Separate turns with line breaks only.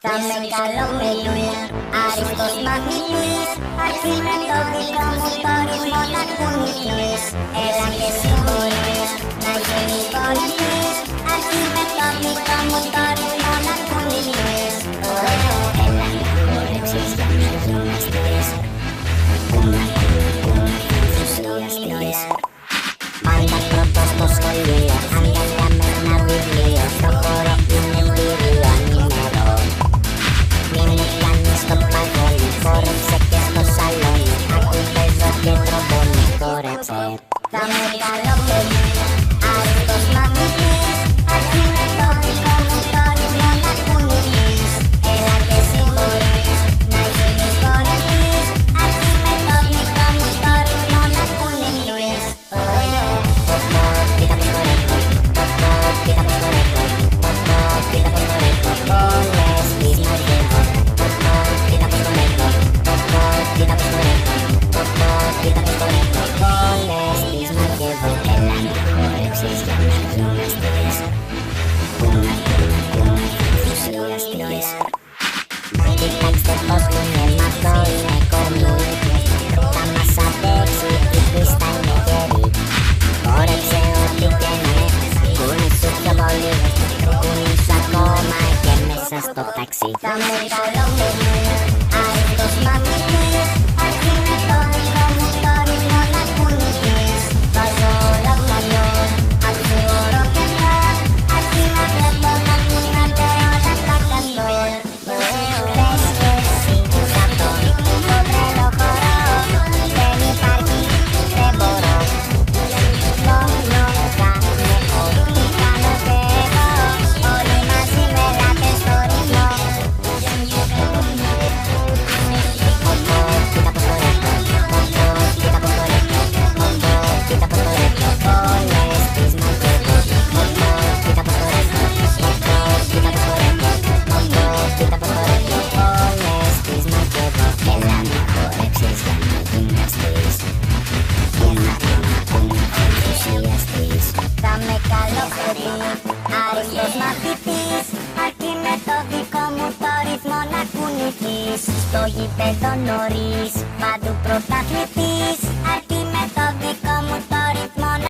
Θα με καλό παιδιά, άριστος μαθητής, αρχή με το δικό μου το ρυθμό να κουνηθείς. Έλα και εσύ μπορείς να γίνεις κορυφής, αρχή με το δικό μου το ρυθμό να κουνηθείς. Ωραίο, έλα να χορέψεις για να γυμναστείς, που να ενθουσιαστείς. Πάντα πρώτος στο σχολείο, αγκαλιά με ένα βιβλίο, στο χώρο είναι πλήριο ανήμερο. Μην μου κάνεις το παγόνι, χόρεψε και στο σαλόνι, ακού παίζω και τρομπόνι, χόρεψε. Θα με καλό παιδί, άριστος μαθητής, αρχή με το δικό μου το ρυθμό να κουνηθείς. Έλα και εσύ μπορείς να γίνεις κορυφής, αρχή με το δικό μου το ρυθμό να κουνηθείς. Ωραίο. Κοίτα πως χορεύω, κοίτα πως χορεύω, κοίτα πως χορεύω, όλες τις μαριεύω. Κοίτα πως χορεύω, κοίτα πως χορεύω, κοίτα πως χορεύω, όλες τις μαριεύω. Έλα να χορέψεις για να γυμναστείς, που να ενθουσιαστείς. Κοιτάξτε πως κουνιέμαι, αυτό είναι κορμί, θα μας αντέξει, η πίστα είναι γερή. Χόρεψε ό,τι και να είναι, κουνήσου πιο πολύ, κουνήσου ακόμα και μέσα στο ταξί. Θα με καλό παιδί, άριστος μαθητής, αρχή με το δικό μου το ρυθμό να κουνηθείς. Βάζω όλα χαμιόν, ακούω rock and roll, αρχή να βλέπω να κουνάτε όλα τα καντόρ. Πες και εσύ σ' αυτό το τρελό χορό, δεν υπάρχει, δεν μπορώ. Μόνο κάνε ό,τι κάνω και εγώ, όλοι μαζί με ελάτε στο ρυθμό. Κοίτα πως χορεύω, κοίτα πως χορεύω, κοίτα πως χορεύω, όλες τις μαγκεύω. Κοίτα πως χορεύω, κοίτα πως χορεύω, κοίτα πως χορεύω, όλες τις μαγκεύω. Έλα να χορέψεις για να γυμναστείς, που να ενθουσιαστείς. Θα με καλό παιδί, άριστος μαθητής, αρκεί με το δικό μου το ρυθμό να κουνηθείς. Στο γήπεδο νωρίς, παντού πρωταθλητής.